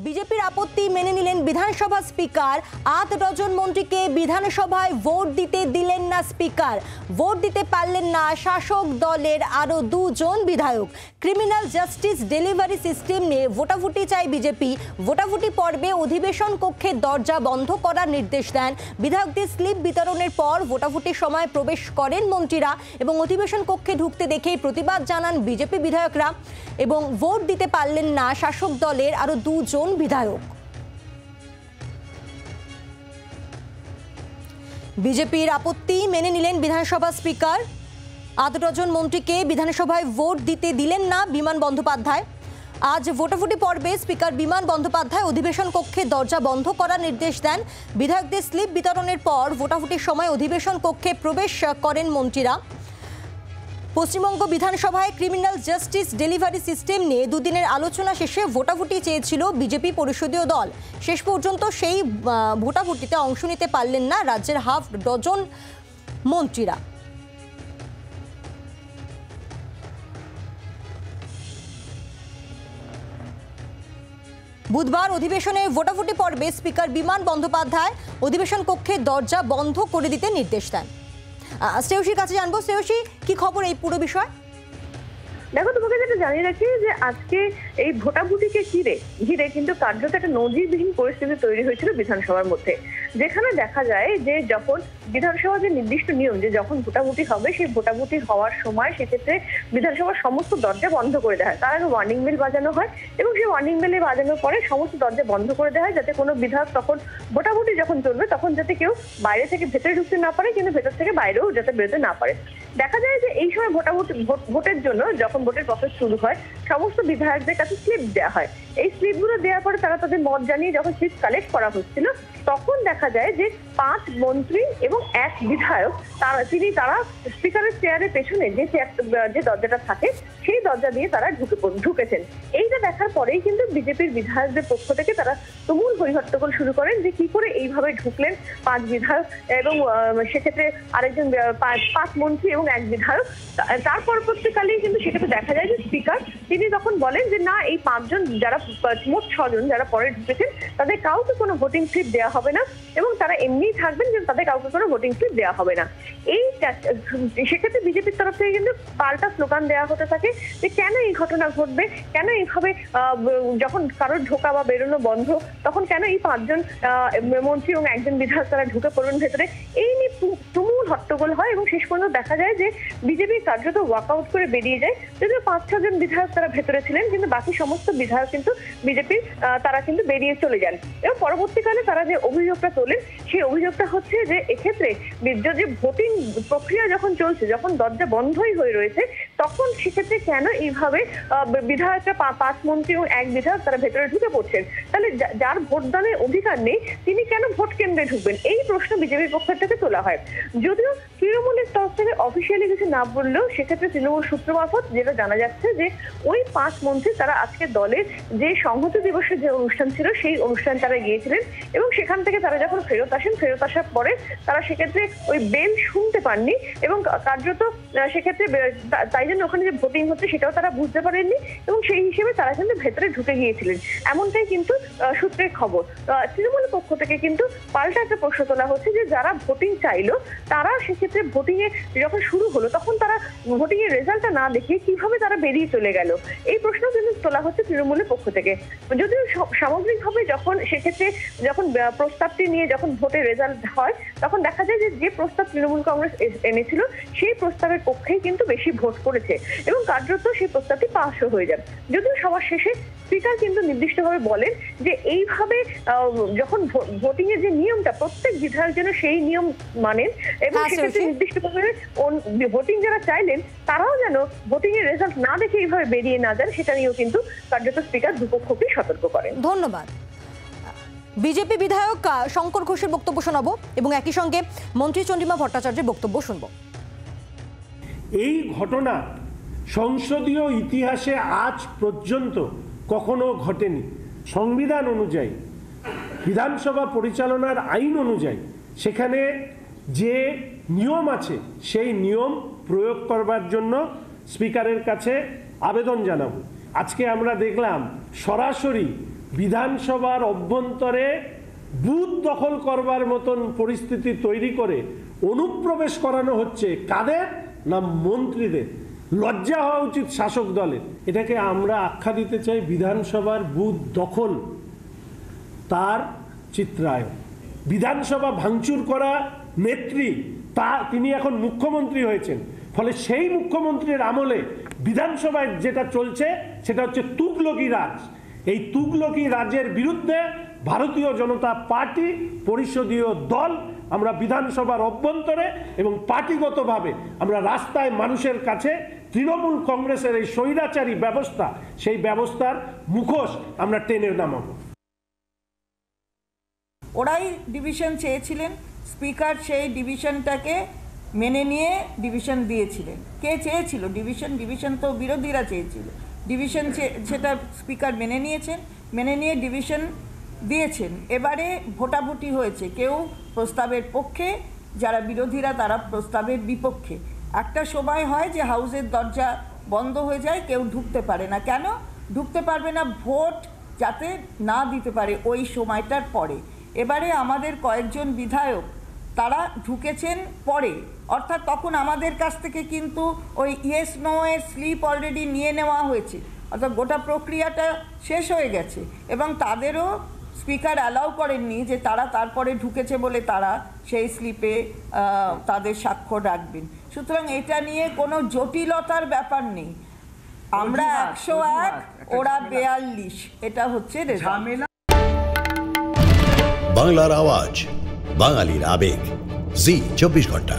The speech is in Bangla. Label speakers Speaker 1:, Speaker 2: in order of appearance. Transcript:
Speaker 1: বিজেপির আপত্তি মেনে নিলেন বিধানসভা স্পিকার। ৮ ডজন মন্ত্রীকে বিধানসভায় ভোট দিতে দিলেন না স্পিকার। ভোট দিতে পারলেন না শাসক দলের আরও 2 জন বিধায়ক। ক্রিমিনাল জাস্টিস ডেলিভারি সিস্টেম নিয়ে ভোটাভুটি চায় বিজেপি। ভোটাভুটি পর্বে অধিবেশন কক্ষের দরজা বন্ধ করার নির্দেশ দেন। বিধায়কদের স্লিপ বিতরণের পর ভোটাভুটির সময় প্রবেশ করেন মন্ত্রীরা এবং অধিবেশন কক্ষে ঢুকতে দেখেই প্রতিবাদ জানান বিজেপি বিধায়করা এবং ভোট দিতে পারলেন না শাসক দলের আরও 2 জন বিধায়ক। বিজেপির আপত্তি মেনে নিলেন বিধানসভা স্পিকার। ৮ ডজন মন্ত্রীকে বিধানসভায় ভোট দিতে দিলেন না বিমান বন্দ্যোপাধ্যায়। আজ ভোটাভুটি পর্বে স্পিকার বিমান বন্দ্যোপাধ্যায় অধিবেশন কক্ষে দরজা বন্ধ করার নির্দেশ দেন। বিধায়কদের স্লিপ বিতরণের পর ভোটাভুটির সময় অধিবেশন কক্ষে প্রবেশ করেন মন্ত্রীরা। পশ্চিমবঙ্গ বিধানসভায় ক্রিমিনাল জাস্টিস ডেলিভারি সিস্টেম নিয়ে 2 দিনের আলোচনা শেষে ভোটাভুটি চেয়েছিল বিজেপি পরিষদীয় দল। শেষ পর্যন্ত সেই ভোটাভুটিতে অংশ নিতে পারলেন না রাজ্যের 1/2 ডজন মন্ত্রীরা। বুধবার অধিবেশনে ভোটাভুটি পর্বে স্পিকার বিমান বন্দ্যোপাধ্যায় অধিবেশন কক্ষের দরজা বন্ধ করে দিতে নির্দেশ দেন। শ্রেয়সীর কাছে জানবো, শ্রেয়সী কি খবর এই পুরো বিষয়?
Speaker 2: দেখো, তোমাকে যেটা জানিয়ে রাখি যে আজকে এই ভোটাভুটিকে ঘিরে কিন্তু কার্যত একটা নজিরবিহীন পরিস্থিতি তৈরি হয়েছিল বিধানসভার মধ্যে, যেখানে দেখা যায় যে যখন বিধানসভার যে নির্দিষ্ট নিয়ম যে যখন ভোটাভুটি হবে সেই ভোটাভুটি হওয়ার সময় সেক্ষেত্রে বিধানসভার সমস্ত দরজা বন্ধ করে দেওয়া হয়। তার আগে ওয়ার্নিং বেল বাজানো হয় এবং সেই ওয়ার্নিং বেলে বাজানোর পরে সমস্ত দরজা বন্ধ করে দেওয়া হয়, যাতে কোনো বিধায়ক তখন ভোটাভুটি যখন চলবে তখন যাতে কেউ বাইরে থেকে ভেতরে ঢুকতে না পারে, কিন্তু ভেতর থেকে বাইরেও যাতে বেরোতে না পারে। দেখা যায় যে এই সময় ভোটের জন্য যখন ভোটের প্রসেস শুরু হয় সমস্ত বিধায়কদের কাছে স্লিপ দেওয়া হয়। এই স্লিপগুলো দেওয়ার পরে তারা তাদের মত জানিয়ে যখন স্লিপ কালেক্ট করা হচ্ছিল তখন দেখা যায় যে 5 মন্ত্রী এবং 1 বিধায়ক তারা স্পিকারের চেয়ারের পেছনে যে দরজাটা থাকে সেই দরজা দিয়ে তারা ঢুকেছেন। এইটা দেখার পরেই কিন্তু বিজেপির বিধায়কদের পক্ষ থেকে তারা তুমুল হইহট্টগোল শুরু করেন যে কি করে এইভাবে ঢুকলেন 5 বিধায়ক এবং সেক্ষেত্রে আরেকজন 5 মন্ত্রী এবং 1 বিধায়ক। তার পরবর্তীকালেই কিন্তু সেটাতে দেখা যায় যে স্পিকার তিনি তখন বলেন যে না, এই 5 জন যারা মোট 6 জন যারা পরে ঢুকেছেন তাদের কাউকে কোনো ভোটিং স্লিপ দেওয়া হবে না এবং তারা এমনিই থাকবেন, যে তাদের কাউকে কোনো ভোটিং স্লিপ দেওয়া হবে না। এই সেক্ষেত্রে বিজেপির তরফ থেকে কিন্তু পাল্টা স্লোগান দেওয়া হতে থাকে যে কেন এই ঘটনা ঘটবে, কেন এইভাবে যখন কারোর ঢোকা বা বেরোনো বন্ধ তখন কেন এই 5 জন মন্ত্রী এবং 1 জন বিধায়ক তারা ঢুকে পড়বেন ভেতরে। এই নিয়ে তুমুল হট্টগোল হয় এবং শেষ পর্যন্ত দেখা যায় যে বিজেপি কার্যত ওয়াকআউট করে বেরিয়ে যায়। যদিও 5-6 জন বিধায়ক তারা ভেতরে ছিলেন, কিন্তু বাকি সমস্ত বিধায়ক কিন্তু বিজেপির তারা কিন্তু বেরিয়ে চলে যান এবং পরবর্তীকালে তারা যে অভিযোগটা তোলেন সেই অভিযোগটা হচ্ছে যে এক্ষেত্রে যে ভোটিং প্রক্রিয়া যখন চলছে, যখন দরজা বন্ধই হয়ে রয়েছে তখন সেক্ষেত্রে কেন এইভাবে বিধায়করা 5 মন্ত্রী এবং 1 বিধায়ক তারা ভেতরে ঢুকে পড়ছেন। তাহলে যার ভোটদানের অধিকার নেই তিনি কেন ভোট কেন্দ্রে ঢুকবেন, এই প্রশ্ন বিজেপির পক্ষ থেকে তোলা হয়। যদিও তৃণমূলের তরফ থেকে অফিসিয়ালি কিছু না বললেও সেক্ষেত্রে তৃণমূল সূত্র মারফত যেটা জানা যাচ্ছে যে ওই 5 মন্ত্রী তারা আজকে দলের যে সংহতি দিবসের যে অনুষ্ঠান ছিল সেই অনুষ্ঠান তারা গিয়েছিলেন এবং সেখান থেকে তারা যখন ফেরত আসার পরে তারা সেক্ষেত্রে ওই বেল শুনতে পাননি এবং কার্যত সেক্ষেত্রে তাই জন্য ওখানে যে ভোটিং হচ্ছে সেটাও তারা বুঝতে পারেননি এবং সেই হিসেবে তারা কিন্তু ভেতরে ঢুকে গিয়েছিলেন, এমনটাই কিন্তু সূত্রের খবর। তৃণমূলের পক্ষ থেকে কিন্তু পাল্টা একটা প্রশ্ন তোলা হচ্ছে যে যারা ভোটিং চাইলো তারা সেক্ষেত্রে ভোটিং এ যখন শুরু হলো তখন তারা ভোটিং এর রেজাল্টটা না দেখে কিভাবে তারা বেরিয়ে চলে গেল, এই প্রশ্ন কিন্তু তোলা হচ্ছে তৃণমূলের পক্ষ থেকে। যদিও সামগ্রিকভাবে সেক্ষেত্রে যখন প্রস্তাবটি নিয়ে যখন ভোটের রেজাল্ট হয় তখন দেখা যায় যে প্রস্তাব তৃণমূল কংগ্রেস এনেছিল সেই প্রস্তাবের পক্ষেই কিন্তু বেশি ভোট করেছে এবং কার্যত সেই প্রস্তাবটি পাসও হয়ে যায়। যদিও সবার শেষে স্পিকার কিন্তু নির্দিষ্টভাবে বলেন যে এইভাবে যখন ভোটিং এর যে নিয়মটা প্রত্যেক বিধায়ক যেন সেই নিয়ম মানেন এবং সেক্ষেত্রে নির্দিষ্টভাবে ভোটিং যারা চাইলেন তারাও যেন ভোটিং এর রেজাল্ট না দেখে এইভাবে বেরিয়ে না যান, সেটা নিয়েও কিন্তু কার্যত স্পিকার দুপক্ষকে সতর্ক করেন।
Speaker 1: ধন্যবাদ। বিজেপি বিধায়ক শঙ্কর ঘোষের বক্তব্য শোনাবো এবং একই সঙ্গে মন্ত্রী চন্দ্রিমা ভট্টাচার্যের বক্তব্য শুনব।
Speaker 3: এই ঘটনা সংসদীয় ইতিহাসে আজ পর্যন্ত কখনো ঘটেনি। সংবিধান অনুযায়ী, বিধানসভা পরিচালনার আইন অনুযায়ী সেখানে যে নিয়ম আছে সেই নিয়ম প্রয়োগ করবার জন্য স্পিকারের কাছে আবেদন জানাবো। আজকে আমরা দেখলাম সরাসরি বিধানসভার অভ্যন্তরে বুথ দখল করবার মতন পরিস্থিতি তৈরি করে অনুপ্রবেশ করানো হচ্ছে কাদের? না মন্ত্রীদের। লজ্জা হওয়া উচিত শাসক দলের। এটাকে আমরা আখ্যা দিতে চাই বিধানসভার বুথ দখল, তার চিত্রায়ন। বিধানসভা ভাঙচুর করা নেত্রী তিনি এখন মুখ্যমন্ত্রী হয়েছেন, ফলে সেই মুখ্যমন্ত্রীর আমলে বিধানসভায় যেটা চলছে সেটা হচ্ছে তুগলকি রাজ। এই তুগলকি রাজের বিরুদ্ধে ভারতীয় জনতা পার্টি পরিষদীয় দল আমরা বিধানসভার অভ্যন্তরে এবং পার্টিগতভাবে আমরা রাস্তায় মানুষের কাছে তৃণমূল কংগ্রেসের এই স্বৈরাচারী ব্যবস্থা, সেই ব্যবস্থার মুখোশ আমরা টেনে নামাবো।
Speaker 4: ওরাই ডিভিশন চেয়েছিলেন, স্পিকার সেই ডিভিশনটাকে মেনে নিয়ে ডিভিশন দিয়েছিলেন। কে চেয়েছিল ডিভিশন? ডিভিশন তো বিরোধীরা চেয়েছিল। ডিভিশন সেটা স্পিকার মেনে নিয়েছেন, মেনে নিয়ে ডিভিশন দিয়েছেন। এবারে ভোটাভুটি হয়েছে, কেউ প্রস্তাবের পক্ষে, যারা বিরোধীরা তারা প্রস্তাবের বিপক্ষে। একটা সময় হয় যে হাউসের দরজা বন্ধ হয়ে যায়, কেউ ঢুকতে পারে না। কেন ঢুকতে পারবে না? ভোট যাতে না দিতে পারে ওই সময়টার পরে। এবারে আমাদের কয়েকজন বিধায়ক তারা ঢুকেছেন পরে, অর্থাৎ তখন আমাদের কাছ থেকে কিন্তু ওই ইয়েস নো এর স্লিপ অলরেডি নিয়ে নেওয়া হয়েছে, অর্থাৎ গোটা প্রক্রিয়াটা শেষ হয়ে গেছে এবং তাদেরও স্পিকার অ্যালাউ করেননি যে তারা তারপরে ঢুকেছে বলে তারা সেই স্লিপে তাদের স্বাক্ষর রাখবেন। সুতরাং এটা নিয়ে কোনো জটিলতার ব্যাপার নেই। আমরা 101, ওরা 42, এটা হচ্ছে ঝামেলা।
Speaker 5: বাংলার আওয়াজ, বাঙালির আবেগ, জি 24 ঘন্টা।